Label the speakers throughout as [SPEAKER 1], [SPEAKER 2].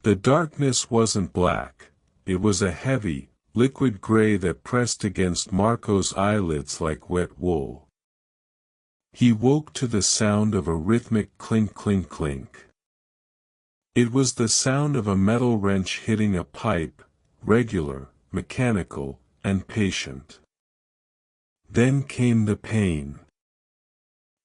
[SPEAKER 1] The darkness wasn't black, it was a heavy, liquid gray that pressed against Marco's eyelids like wet wool. He woke to the sound of a rhythmic clink clink clink. It was the sound of a metal wrench hitting a pipe, regular, mechanical, and patient. Then came the pain.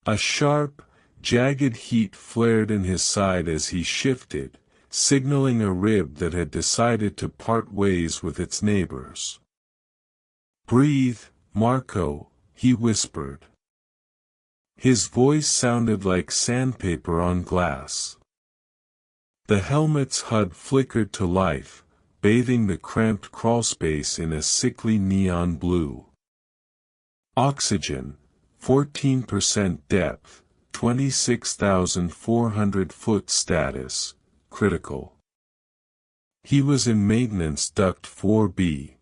[SPEAKER 1] A sharp, jagged heat flared in his side as he shifted, signaling a rib that had decided to part ways with its neighbors. "Breathe, Marco," he whispered. His voice sounded like sandpaper on glass. The helmet's HUD flickered to life, bathing the cramped crawlspace in a sickly neon blue. Oxygen, 14% depth, 26,400 foot status, critical. He was in maintenance duct 4B.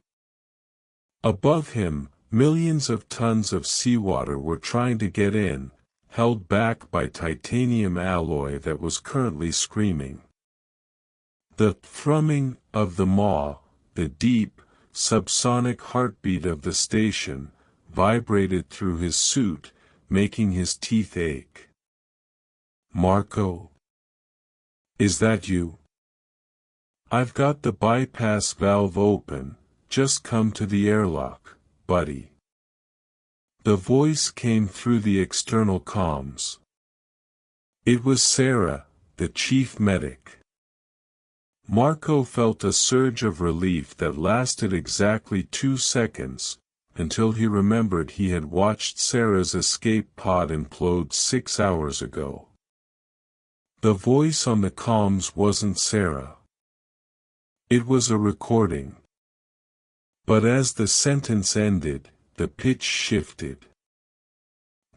[SPEAKER 1] Above him, millions of tons of seawater were trying to get in, held back by titanium alloy that was currently screaming. The thrumming of the maw, the deep, subsonic heartbeat of the station, vibrated through his suit, making his teeth ache. "Marco? Is that you? I've got the bypass valve open, just come to the airlock, buddy." The voice came through the external comms. It was Sarah, the chief medic. Marco felt a surge of relief that lasted exactly 2 seconds, until he remembered he had watched Sarah's escape pod implode 6 hours ago. The voice on the comms wasn't Sarah. It was a recording. But as the sentence ended, the pitch shifted.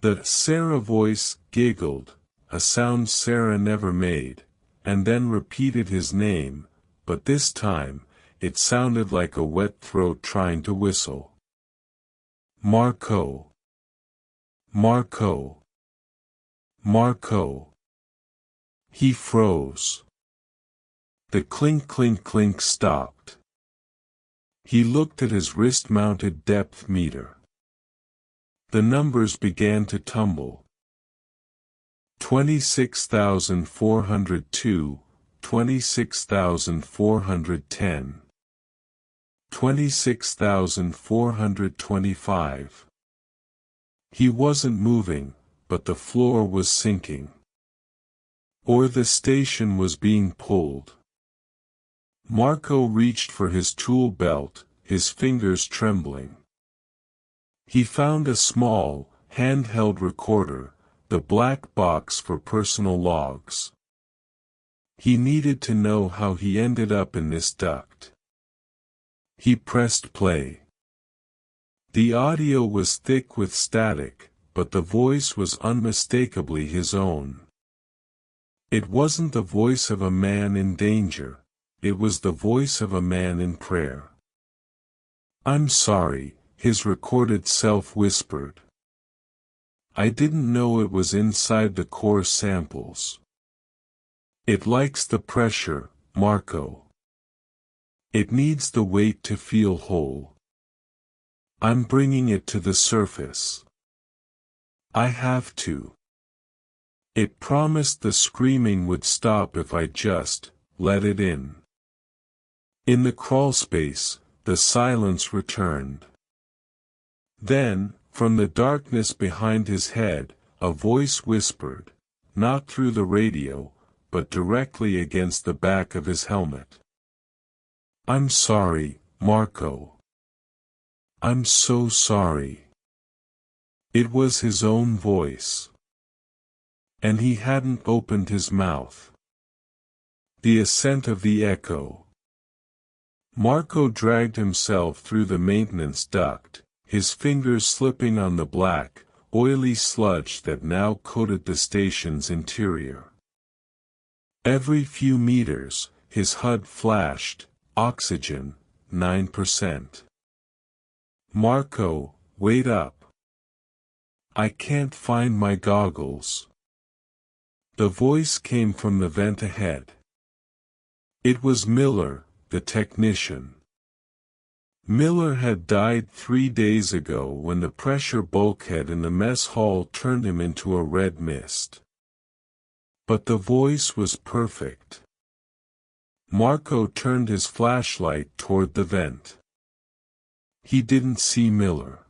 [SPEAKER 1] The Sarah voice giggled, a sound Sarah never made, and then repeated his name, but this time, it sounded like a wet throat trying to whistle. "Marco. Marco. Marco." He froze. The clink clink clink stopped. He looked at his wrist-mounted depth meter. The numbers began to tumble. 26,402, 26,410. 26,425. He wasn't moving, but the floor was sinking. Or the station was being pulled. Marco reached for his tool belt, his fingers trembling. He found a small, handheld recorder, the black box for personal logs. He needed to know how he ended up in this duct. He pressed play. The audio was thick with static, but the voice was unmistakably his own. It wasn't the voice of a man in danger, it was the voice of a man in prayer. "I'm sorry," his recorded self whispered. "I didn't know it was inside the core samples. It likes the pressure, Marco. It needs the weight to feel whole. I'm bringing it to the surface. I have to." It promised the screaming would stop if I just let it in. In the crawlspace, the silence returned. Then, from the darkness behind his head, a voice whispered, not through the radio, but directly against the back of his helmet. "I'm sorry, Marco. I'm so sorry." It was his own voice. And he hadn't opened his mouth. The ascent of the echo. Marco dragged himself through the maintenance duct, his fingers slipping on the black, oily sludge that now coated the station's interior. Every few meters, his HUD flashed, oxygen, 9%. "Marco, wait up. I can't find my goggles." The voice came from the vent ahead. It was Miller, the technician. Miller had died 3 days ago when the pressure bulkhead in the mess hall turned him into a red mist. But the voice was perfect. Marco turned his flashlight toward the vent. He didn't see Miller.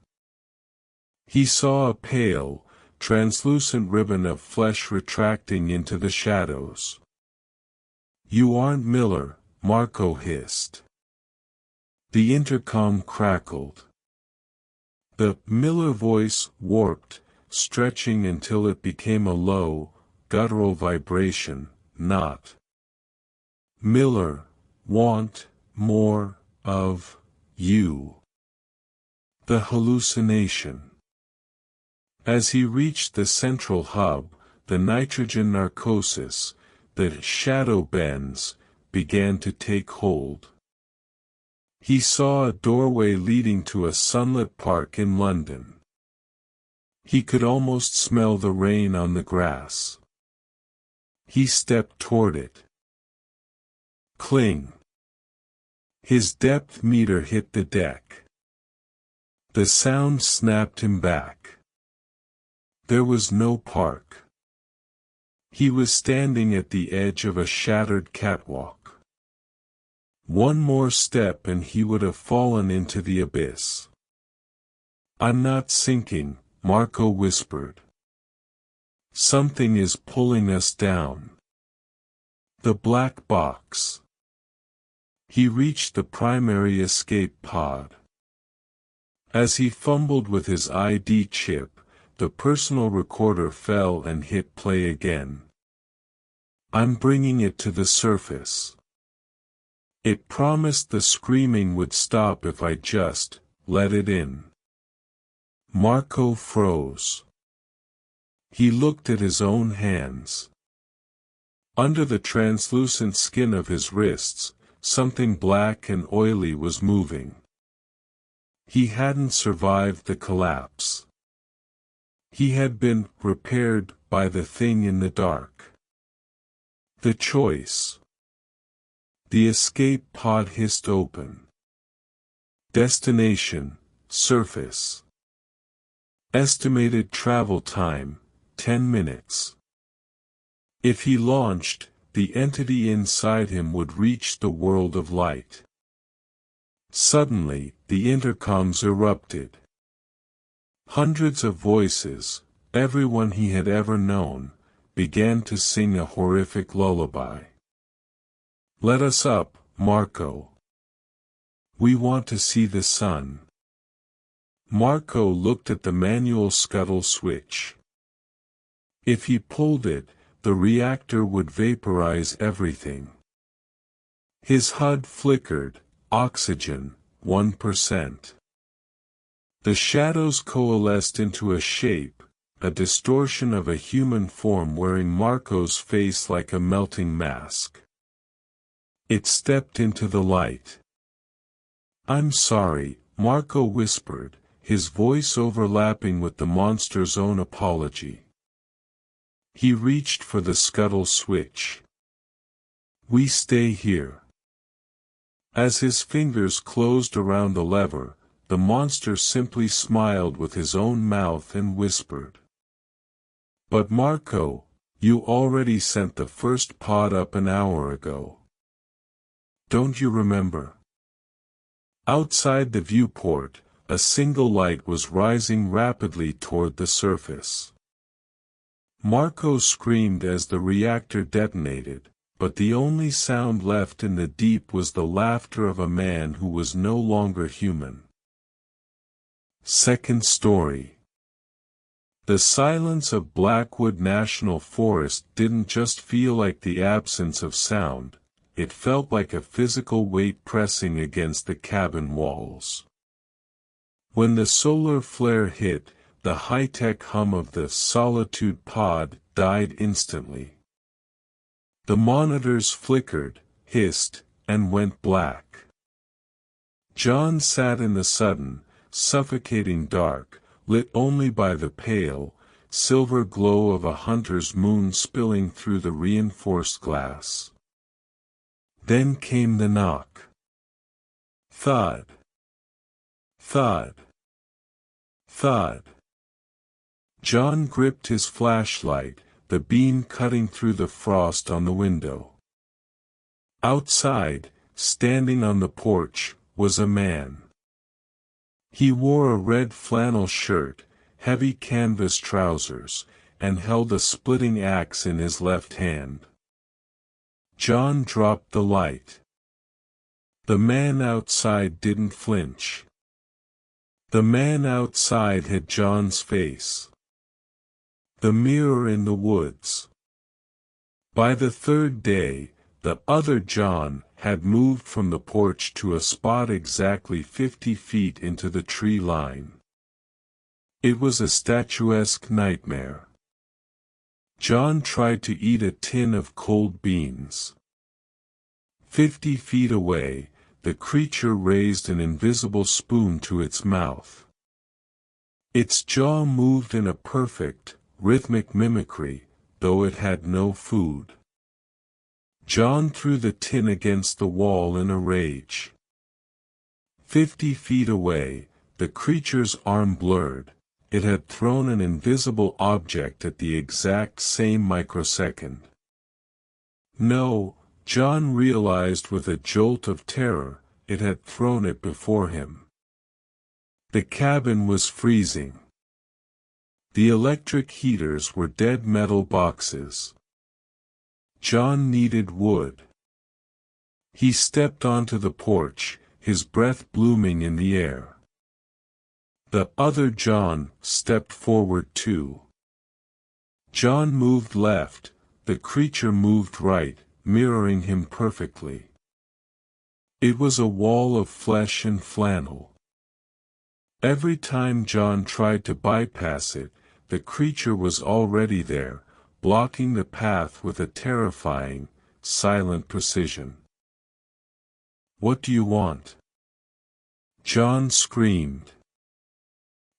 [SPEAKER 1] He saw a pale, translucent ribbon of flesh retracting into the shadows. "You aren't Miller," Marco hissed. The intercom crackled. The Miller voice warped, stretching until it became a low, guttural vibration. "Not Miller, want more of you." The hallucination. As he reached the central hub, the nitrogen narcosis, the shadow bends, began to take hold. He saw a doorway leading to a sunlit park in London. He could almost smell the rain on the grass. He stepped toward it. Cling. His depth meter hit the deck. The sound snapped him back. There was no park. He was standing at the edge of a shattered catwalk. One more step and he would have fallen into the abyss. "I'm not sinking," Marco whispered. "Something is pulling us down." The black box. He reached the primary escape pod. As he fumbled with his ID chip, the personal recorder fell and hit play again. "I'm bringing it to the surface." It promised the screaming would stop if I just let it in. Marco froze. He looked at his own hands. Under the translucent skin of his wrists, something black and oily was moving. He hadn't survived the collapse. He had been repaired by the thing in the dark. The choice. The escape pod hissed open. Destination, surface. Estimated travel time, 10 minutes. If he launched, the entity inside him would reach the world of light. Suddenly, the intercoms erupted. Hundreds of voices, everyone he had ever known, began to sing a horrific lullaby. "Let us up, Marco. We want to see the sun." Marco looked at the manual scuttle switch. If he pulled it, the reactor would vaporize everything. His HUD flickered, oxygen, 1%. The shadows coalesced into a shape, a distortion of a human form wearing Marco's face like a melting mask. It stepped into the light. "I'm sorry," Marco whispered, his voice overlapping with the monster's own apology. He reached for the scuttle switch. "We stay here." As his fingers closed around the lever, the monster simply smiled with his own mouth and whispered. "But Marco, you already sent the first pod up an hour ago. Don't you remember?" Outside the viewport, a single light was rising rapidly toward the surface. Marco screamed as the reactor detonated, but the only sound left in the deep was the laughter of a man who was no longer human. Second story. The silence of Blackwood National Forest didn't just feel like the absence of sound. It felt like a physical weight pressing against the cabin walls. When the solar flare hit, the high-tech hum of the Solitude pod died instantly. The monitors flickered, hissed, and went black. John sat in the sudden, suffocating dark, lit only by the pale, silver glow of a hunter's moon spilling through the reinforced glass. Then came the knock. Thud. Thud. Thud. John gripped his flashlight, the beam cutting through the frost on the window. Outside, standing on the porch, was a man. He wore a red flannel shirt, heavy canvas trousers, and held a splitting axe in his left hand. John dropped the light. The man outside didn't flinch. The man outside had John's face. The mirror in the woods. By the third day, the other John had moved from the porch to a spot exactly 50 feet into the tree line. It was a statuesque nightmare. John tried to eat a tin of cold beans. 50 feet away, the creature raised an invisible spoon to its mouth. Its jaw moved in a perfect, rhythmic mimicry, though it had no food. John threw the tin against the wall in a rage. 50 feet away, the creature's arm blurred. It had thrown an invisible object at the exact same microsecond. No, John realized with a jolt of terror, it had thrown it before him. The cabin was freezing. The electric heaters were dead metal boxes. John needed wood. He stepped onto the porch, his breath blooming in the air. The other John stepped forward too. John moved left, the creature moved right, mirroring him perfectly. It was a wall of flesh and flannel. Every time John tried to bypass it, the creature was already there, blocking the path with a terrifying, silent precision. "What do you want?" John screamed.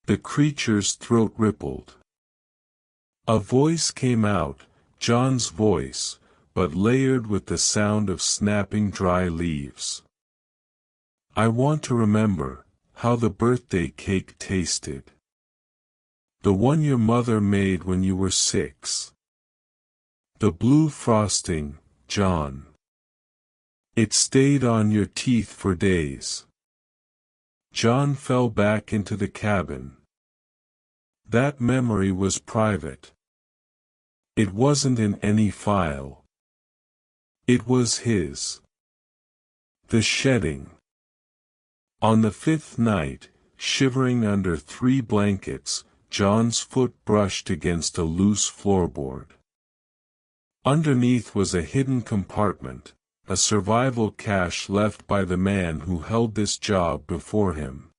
[SPEAKER 1] The creature's throat rippled. A voice came out, John's voice, but layered with the sound of snapping dry leaves. "I want to remember how the birthday cake tasted. The one your mother made when you were 6. The blue frosting, John. It stayed on your teeth for days." John fell back into the cabin. That memory was private. It wasn't in any file. It was his. The shedding. On the 5th night, shivering under 3 blankets, John's foot brushed against a loose floorboard. Underneath was a hidden compartment, a survival cache left by the man who held this job before him.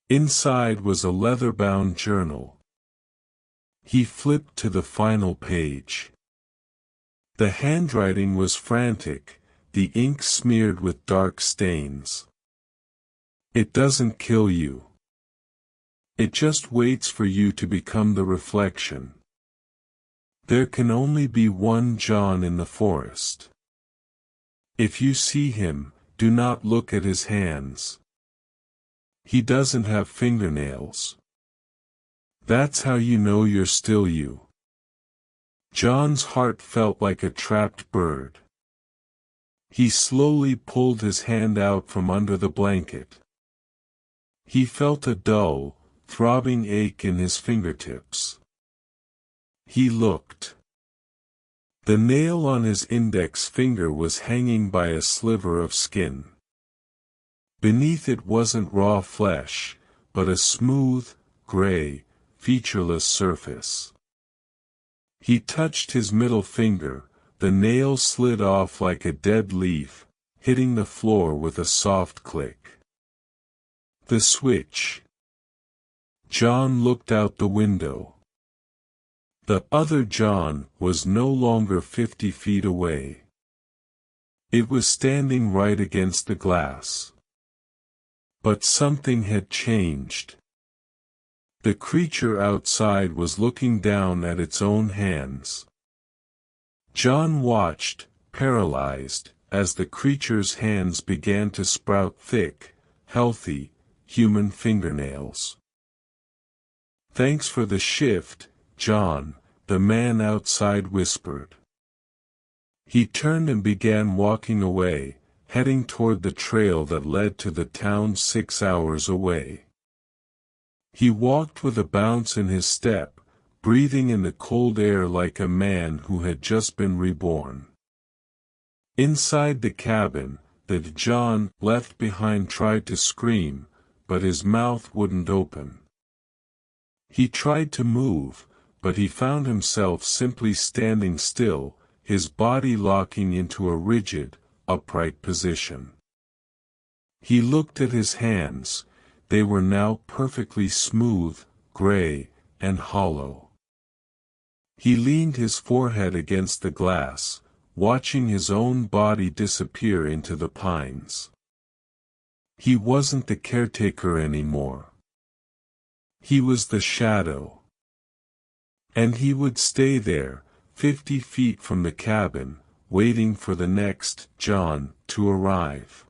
[SPEAKER 1] Inside was a leather-bound journal. He flipped to the final page. The handwriting was frantic, the ink smeared with dark stains. "It doesn't kill you. It just waits for you to become the reflection. There can only be one John in the forest. If you see him, do not look at his hands. He doesn't have fingernails. That's how you know you're still you." John's heart felt like a trapped bird. He slowly pulled his hand out from under the blanket. He felt a dull, throbbing ache in his fingertips. He looked. The nail on his index finger was hanging by a sliver of skin. Beneath it wasn't raw flesh, but a smooth, gray, featureless surface. He touched his middle finger, the nail slid off like a dead leaf, hitting the floor with a soft click. The switch. John looked out the window. The other John was no longer 50 feet away. It was standing right against the glass. But something had changed. The creature outside was looking down at its own hands. John watched, paralyzed, as the creature's hands began to sprout thick, healthy, human fingernails. "Thanks for the shift, John," the man outside whispered. He turned and began walking away, heading toward the trail that led to the town 6 hours away. He walked with a bounce in his step, breathing in the cold air like a man who had just been reborn. Inside the cabin, that John left behind tried to scream, but his mouth wouldn't open. He tried to move, but he found himself simply standing still, his body locking into a rigid, upright position. He looked at his hands. They were now perfectly smooth, gray, and hollow. He leaned his forehead against the glass, watching his own body disappear into the pines. He wasn't the caretaker anymore. He was the shadow. And he would stay there, 50 feet from the cabin, waiting for the next John to arrive.